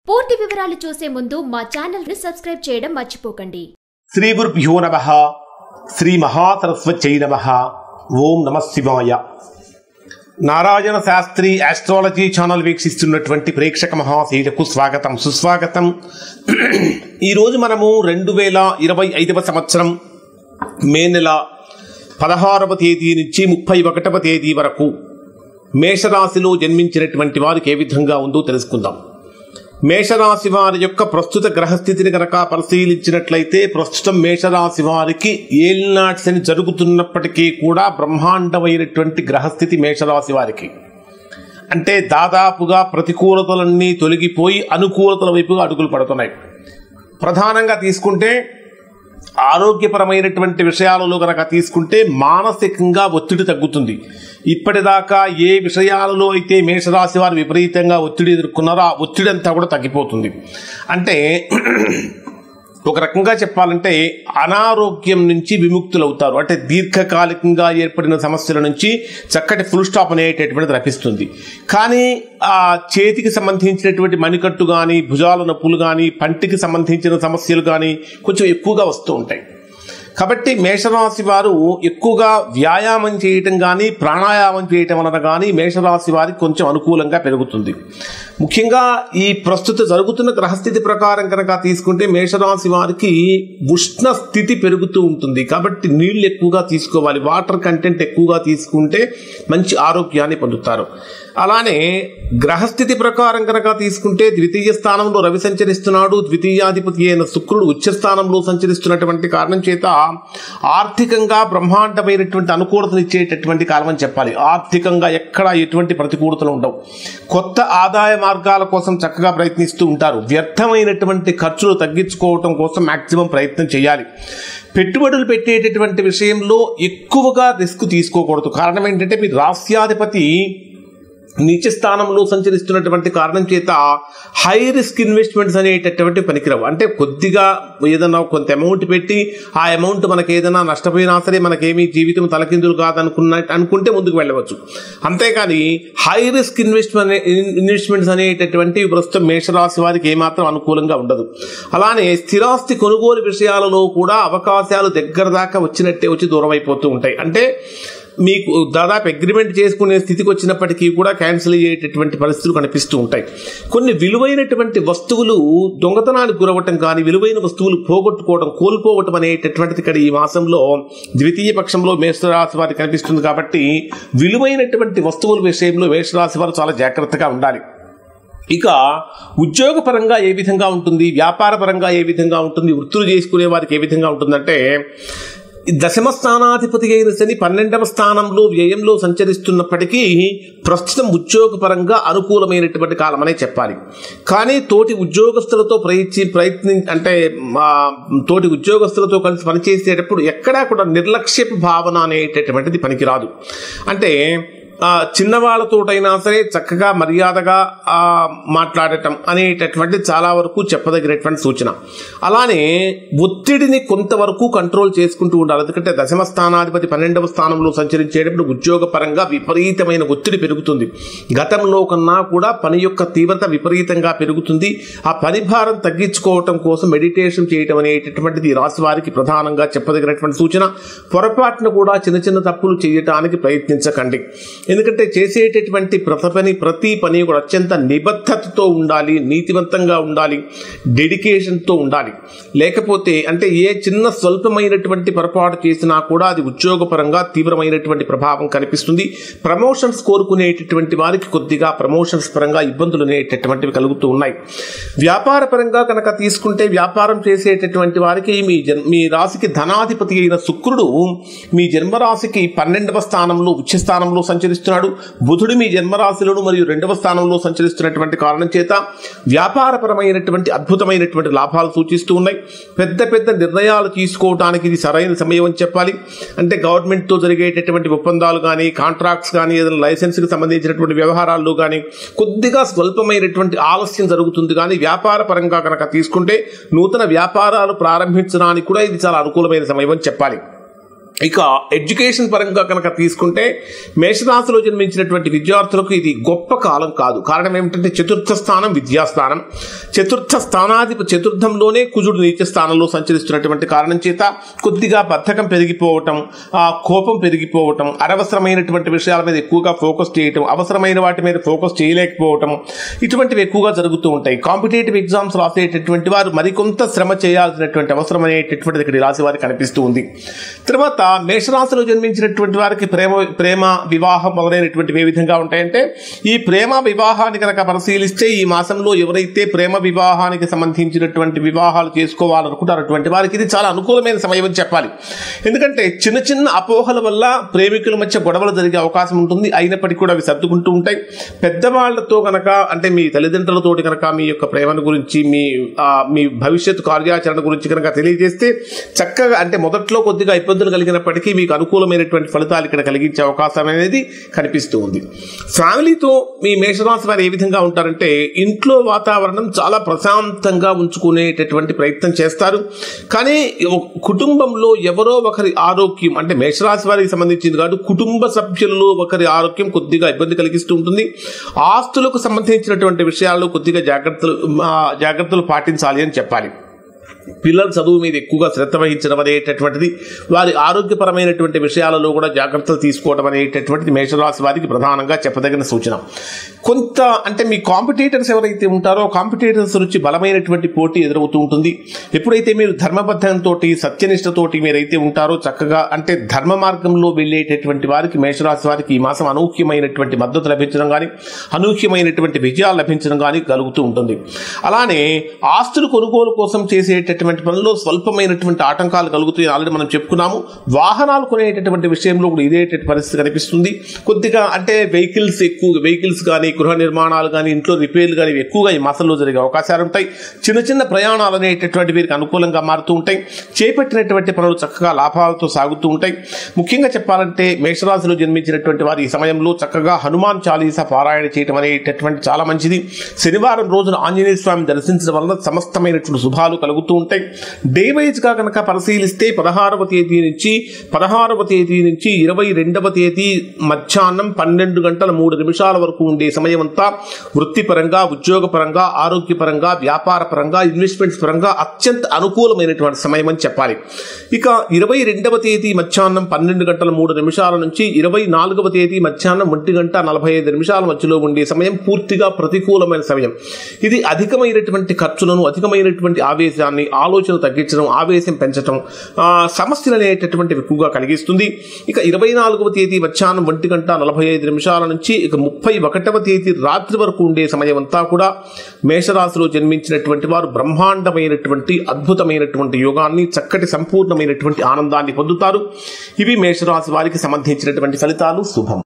పూర్తి వివరాలు చూసే ముందు మా ఛానల్ ని సబ్స్క్రైబ్ చేయడం మర్చిపోకండి. శ్రీ గురుభ్యో నమః. శ్రీ మహాసరస్వత్యై నమః. ఓం నమః శివాయ. నారాయణ శాస్త్రి ఆస్ట్రాలజీ ఛానల్ వీక్షిస్తున్నటువంటి ప్రేక్షక మహాశీలకు స్వాగతం సుస్వాగతం. ఈరోజు మనము 2025 సంవత్సరం మే నెల 16వ తేదీ నుంచి 31వ తేదీ వరకు మేషరాశిలో జన్మించినటువంటి వారికి ఏ విధంగా ఉందో తెలుసుకుందాం. మేషరాశి వారి యొక్క ప్రస్తుత గ్రహస్థితిని కనుక పరిశీలించినట్లయితే ప్రస్తుతం మేషరాశి వారికి ఏలినాటి శని జరుగుతున్నప్పటికీ కూడా బ్రహ్మాండమైనటువంటి గ్రహస్థితి మేషరాశి వారికి. అంటే దాదాపుగా ప్రతికూలతలన్నీ తొలగిపోయి అనుకూలతల వైపుగా అడుగులు పడుతున్నాయి. ప్రధానంగా తీసుకుంటే ఆరోగ్యపరమైనటువంటి విషయాలలో కనుక తీసుకుంటే మానసికంగా ఒత్తిడి తగ్గుతుంది. ఇప్పటిదాకా ఏ విషయాలలో అయితే మేషరాశి వారు విపరీతంగా ఒత్తిడి ఎదుర్కొన్నారో ఆ ఒత్తిడి అంతా కూడా తగ్గిపోతుంది. అంటే ఒక రకంగా చెప్పాలంటే అనారోగ్యం నుంచి విముక్తులవుతారు. అంటే దీర్ఘకాలికంగా ఏర్పడిన సమస్యల నుంచి చక్కటి ఫుల్ స్టాప్ అనేటటువంటిది లభిస్తుంది. కానీ ఆ చేతికి సంబంధించినటువంటి మణికట్టు కానీ భుజాల నొప్పులు కానీ పంటికి సంబంధించిన సమస్యలు కానీ కొంచెం ఎక్కువగా వస్తూ ఉంటాయి. కాబట్టి మేషరాశి వారు ఎక్కువగా వ్యాయామం చేయటం కానీ ప్రాణాయామం చేయటం వలన కానీ మేషరాశి వారికి కొంచెం అనుకూలంగా పెరుగుతుంది. ముఖ్యంగా ఈ ప్రస్తుత జరుగుతున్న గ్రహస్థితి ప్రకారం కనుక తీసుకుంటే మేషరాశి వారికి ఉష్ణ స్థితి పెరుగుతూ ఉంటుంది. కాబట్టి నీళ్లు ఎక్కువగా తీసుకోవాలి. వాటర్ కంటెంట్ ఎక్కువగా తీసుకుంటే మంచి ఆరోగ్యాన్ని పొందుతారు. అలానే గ్రహస్థితి ప్రకారం కనుక తీసుకుంటే ద్వితీయ స్థానంలో రవి సంచరిస్తున్నాడు. ద్వితీయాధిపతి అయిన శుక్రుడు ఉచ్చ స్థానంలో సంచరిస్తున్నటువంటి కారణం చేత ఆర్థికంగా బ్రహ్మాండమైనటువంటి అనుకూలతలు ఇచ్చేటటువంటి కాలం అని చెప్పాలి. ఆర్థికంగా ఎక్కడ ఎటువంటి ప్రతికూలతలు ఉండవు. కొత్త ఆదాయ మార్గాల కోసం చక్కగా ప్రయత్నిస్తూ ఉంటారు. వ్యర్థమైనటువంటి ఖర్చులు తగ్గించుకోవటం కోసం మాక్సిమం ప్రయత్నం చేయాలి. పెట్టుబడులు పెట్టేటటువంటి విషయంలో ఎక్కువగా రిస్క్ తీసుకోకూడదు. కారణం ఏంటంటే మీ రాస్యాధిపతి నీచ స్థానంలో సంచరిస్తున్నటువంటి కారణం చేత హై రిస్క్ ఇన్వెస్ట్మెంట్స్ అనేటటువంటి పనికిరావు. అంటే కొద్దిగా ఏదైనా కొంత అమౌంట్ పెట్టి ఆ అమౌంట్ మనకి ఏదైనా నష్టపోయినా సరే మనకేమీ జీవితం తలకిందులు కాదనుకుంటే ముందుకు వెళ్ళవచ్చు. అంతేకాని హై రిస్క్ ఇన్వెస్ట్మెంట్స్ అనేటటువంటి ప్రస్తుతం మేషరాశి వారికి ఏమాత్రం అనుకూలంగా ఉండదు. అలానే స్థిరాస్తి కొనుగోలు విషయాలలో కూడా అవకాశాలు దగ్గర దాకా వచ్చినట్టే వచ్చి దూరం అయిపోతూ ఉంటాయి. అంటే మీకు దాదాపు అగ్రిమెంట్ చేసుకునే స్థితికి వచ్చినప్పటికీ కూడా క్యాన్సిల్ అయ్యేటటువంటి పరిస్థితులు కనిపిస్తూ ఉంటాయి. కొన్ని విలువైనటువంటి వస్తువులు దొంగతనానికి గురవటం కానీ విలువైన వస్తువులు కోల్పోవటం అనేటటువంటిది ఇక్కడ ఈ మాసంలో ద్వితీయ పక్షంలో మేషరాశి వారికి కనిపిస్తుంది. కాబట్టి విలువైనటువంటి వస్తువుల విషయంలో మేషరాశి వారు చాలా జాగ్రత్తగా ఉండాలి. ఇక ఉద్యోగపరంగా ఏ విధంగా ఉంటుంది, వ్యాపార పరంగా ఏ విధంగా ఉంటుంది, వృత్తులు చేసుకునే వారికి ఏ విధంగా ఉంటుందంటే దశమ స్థానాధిపతి అయిన శని 12వ స్థానంలో వ్యయంలో సంచరిస్తున్నప్పటికీ ప్రస్తుతం ఉద్యోగపరంగా అనుకూలమైనటువంటి కాలం అనే చెప్పాలి. కానీ తోటి ఉద్యోగస్తులతో తోటి ఉద్యోగస్తులతో కలిసి పనిచేసేటప్పుడు ఎక్కడా కూడా నిర్లక్ష్యపు భావన అనేటటువంటిది పనికిరాదు. అంటే చిన్నవాళ్లతోటైనా సరే చక్కగా మర్యాదగా మాట్లాడటం అనేటటువంటి చాలా వరకు చెప్పదగినటువంటి సూచన. అలానే ఒత్తిడిని కొంతవరకు కంట్రోల్ చేసుకుంటూ ఉండాలి. ఎందుకంటే దశమ స్థానాధిపతి 12వ స్థానంలో సంచరించేటప్పుడు ఉద్యోగపరంగా విపరీతమైన ఒత్తిడి పెరుగుతుంది. గతంలో కన్నా కూడా పని యొక్క తీవ్రత విపరీతంగా పెరుగుతుంది. ఆ పని భారం తగ్గించుకోవటం కోసం మెడిటేషన్ చేయటం అనేటటువంటిది రాశి వారికి ప్రధానంగా చెప్పదగినటువంటి సూచన. పొరపాటును కూడా చిన్న చిన్న తప్పులు చేయటానికి ప్రయత్నించకండి. ఎందుకంటే చేసేటటువంటి ప్రతి పని కూడా అత్యంత నిబద్ధతతో ఉండాలి, నీతివంతంగా ఉండాలి, డెడికేషన్తో ఉండాలి. లేకపోతే అంటే ఏ చిన్న స్వల్పమైనటువంటి పొరపాటు చేసినా కూడా అది ఉద్యోగపరంగా తీవ్రమైనటువంటి ప్రభావం కనిపిస్తుంది. ప్రమోషన్స్ కోరుకునేటటువంటి వారికి కొద్దిగా ప్రమోషన్స్ పరంగా ఇబ్బందులు అనేటటువంటివి కలుగుతూ ఉన్నాయి. వ్యాపార పరంగా కనుక తీసుకుంటే వ్యాపారం చేసేటటువంటి వారికి మీ రాశికి ధనాధిపతి అయిన శుక్రుడు మీ జన్మరాశికి 12వ స్థానంలో ఉచ్చ స్థానంలో సంచరిస్తున్నాడు. బుధుడు మీ జన్మరాశిలోను మరియు 2వ స్థానంలో సంచరిస్తున్నటువంటి కారణం చేత వ్యాపారపరమైనటువంటి అద్భుతమైనటువంటి లాభాలు సూచిస్తూ ఉన్నాయి. పెద్ద పెద్ద నిర్ణయాలు తీసుకోవడానికి ఇది సరైన సమయం అని చెప్పాలి. అంటే గవర్నమెంట్తో జరిగేటటువంటి ఒప్పందాలు కానీ కాంట్రాక్ట్స్ కానీ ఏదైనా లైసెన్స్కి సంబంధించినటువంటి వ్యవహారాల్లో కానీ కొద్దిగా స్వల్పమైనటువంటి ఆలస్యం జరుగుతుంది. కానీ వ్యాపార పరంగా కనుక తీసుకుంటే నూతన వ్యాపారాలు ప్రారంభించడానికి కూడా ఇది చాలా అనుకూలమైన సమయం అని చెప్పాలి. ఇక ఎడ్యుకేషన్ పరంగా కనుక తీసుకుంటే మేషరాశిలో జన్మించినటువంటి విద్యార్థులకు ఇది గొప్ప కాలం కాదు. కారణం ఏమిటంటే చతుర్థ స్థానం విద్యాస్థానం, చతుర్థ స్థానాధిపతి చతుర్థంలోనే కుజుడు నీచ స్థానంలో సంచరిస్తున్నటువంటి కారణం చేత కొద్దిగా బద్ధకం పెరిగిపోవటం, కోపం పెరిగిపోవటం, అనవసరమైనటువంటి విషయాల మీద ఎక్కువగా ఫోకస్ చేయటం, అవసరమైన వాటి మీద ఫోకస్ చేయలేకపోవటం, ఇటువంటివి ఎక్కువగా జరుగుతూ ఉంటాయి. కాంపిటేటివ్ ఎగ్జామ్స్ రాసేటటువంటి వారు మరికొంత శ్రమ చేయాల్సినటువంటి అవసరం అనేటటువంటిది ఇక్కడ రాశి వారికి కనిపిస్తూ ఉంది. తర్వాత మేషరాశిలో జన్మించినటువంటి వారికి ప్రేమ వివాహం మొదలైనటువంటివి ఏ విధంగా ఉంటాయంటే, ఈ ప్రేమ వివాహాన్ని కనుక పరిశీలిస్తే ఈ మాసంలో ఎవరైతే ప్రేమ వివాహానికి సంబంధించినటువంటి వివాహాలు చేసుకోవాలనుకుంటారో అటువంటి వారికి ఇది చాలా అనుకూలమైన సమయం అని చెప్పాలి. ఎందుకంటే చిన్న చిన్న అపోహల వల్ల ప్రేమికుల మధ్య గొడవలు జరిగే అవకాశం ఉంటుంది. అయినప్పటికీ కూడా అవి సర్దుకుంటూ ఉంటాయి. పెద్దవాళ్లతో కనుక అంటే మీ తల్లిదండ్రులతోటి కనుక మీ యొక్క ప్రేమను గురించి మీ భవిష్యత్తు కార్యాచరణ గురించి కనుక తెలియజేస్తే చక్కగా అంటే మొదట్లో కొద్దిగా ఇబ్బందులు కలిగినప్పటికీ మీకు అనుకూలమైనటువంటి ఫలితాలు ఇక్కడ కలిగించే అవకాశం అనేది కనిపిస్తూ ఉంది. ఫ్యామిలీతో మీ మేషరాశి వారు ఏ విధంగా ఉంటారంటే, ఇంట్లో వాతావరణం చాలా ప్రశాంతంగా ఉంచుకునేటటువంటి ప్రయత్నం చేస్తారు. కానీ కుటుంబంలో ఎవరో ఒకరి ఆరోగ్యం అంటే మేషరాశి వారికి సంబంధించింది కాదు, కుటుంబ సభ్యుల్లో ఒకరి ఆరోగ్యం కొద్దిగా ఇబ్బంది కలిగిస్తూ ఉంటుంది. ఆస్తులకు సంబంధించినటువంటి విషయాల్లో కొద్దిగా జాగ్రత్తలు పాటించాలి అని చెప్పాలి. పిల్లల చదువు మీద ఎక్కువగా శ్రద్ధ వహించడం అనేటటువంటిది, వారి ఆరోగ్యపరమైనటువంటి విషయాలలో కూడా జాగ్రత్తలు తీసుకోవడం అనేటటువంటిది మేషరాశి వారికి ప్రధానంగా చెప్పదగిన సూచన. కొంత అంటే మీ కాంపిటీటర్స్ ఎవరైతే ఉంటారో కాంపిటీటర్స్ నుంచి బలమైనటువంటి పోటీ ఎదురవుతూ ఉంటుంది. ఎప్పుడైతే మీరు ధర్మబద్ధంతో సత్యనిష్టతోటి మీరైతే ఉంటారో చక్కగా అంటే ధర్మ మార్గంలో వెళ్ళేటటువంటి వారికి మేషరాశి వారికి ఈ మాసం అనూహ్యమైనటువంటి మద్దతు లభించడం కానీ అనూహ్యమైనటువంటి విజయాలు లభించడం కానీ కలుగుతూ ఉంటుంది. అలానే ఆస్తులు కొనుగోలు కోసం చేసేటటువంటి పనుల్లో స్వల్పమైనటువంటి ఆటంకాలు కలుగుతాయి. ఆల్రెడీ మనం చెప్పుకున్నాము. వాహనాలు కొనేటటువంటి విషయంలో కూడా ఇదే పరిస్థితి కనిపిస్తుంది. కొద్దిగా అంటే వెహికల్స్ కానీ గృహ నిర్మాణాలు కానీ ఇంట్లో రిపేర్లు కానీ ఎక్కువగా ఈ మాసంలో జరిగే అవకాశాలు ఉంటాయి. చిన్న చిన్న ప్రయాణాలు అనేటటువంటి వీరికి అనుకూలంగా మారుతూ ఉంటాయి. చేపట్టినటువంటి పనులు చక్కగా లాభాలతో సాగుతూ ఉంటాయి. ముఖ్యంగా చెప్పాలంటే మేషరాశిలో జన్మించినటువంటి వారు ఈ సమయంలో చక్కగా హనుమాన్ చాలీసా పారాయణ చేయడం అనేటటువంటి చాలా మంచిది. శనివారం రోజున ఆంజనేయ స్వామిని దర్శించడం వలన సమస్తమైనటువంటి శుభాలు కలుగుతూ ఉంటాయి. డే వైజ్ గా కనుక పరిశీలిస్తే 16వ తేదీ నుంచి 22వ తేదీ మధ్యాహ్నం 12:03 వరకు ఉండే సమయం అంతా వృత్తిపరంగా, ఉద్యోగపరంగా, ఆరోగ్యపరంగా, వ్యాపార పరంగా, ఇన్వెస్ట్మెంట్స్ పరంగా అత్యంత అనుకూలమైనటువంటి సమయం అని చెప్పాలి. ఇక 22వ తేదీ మధ్యాహ్నం 12:03 నుంచి 24వ తేదీ మధ్యాహ్నం 1:45 మధ్యలో ఉండే సమయం పూర్తిగా ప్రతికూలమైన సమయం. ఇది అధికమైనటువంటి ఖర్చులను, అధికమైనటువంటి ఆవేశాన్ని, ఆలోచన తగ్గించడం, ఆవేశం పెంచడం, సమస్యలు అనేటటువంటి ఎక్కువగా కలిగిస్తుంది. ఇక 24వ తేదీ మధ్యాహ్నం 1:45 నుంచి ఇక 31వ తేదీ రాత్రి వరకు ఉండే సమయం అంతా కూడా మేషరాశిలో జన్మించినటువంటి వారు బ్రహ్మాండమైనటువంటి అద్భుతమైనటువంటి యోగాన్ని, చక్కటి సంపూర్ణమైనటువంటి ఆనందాన్ని పొందుతారు. ఇవి మేషరాశి వారికి సంబంధించినటువంటి ఫలితాలు. శుభం.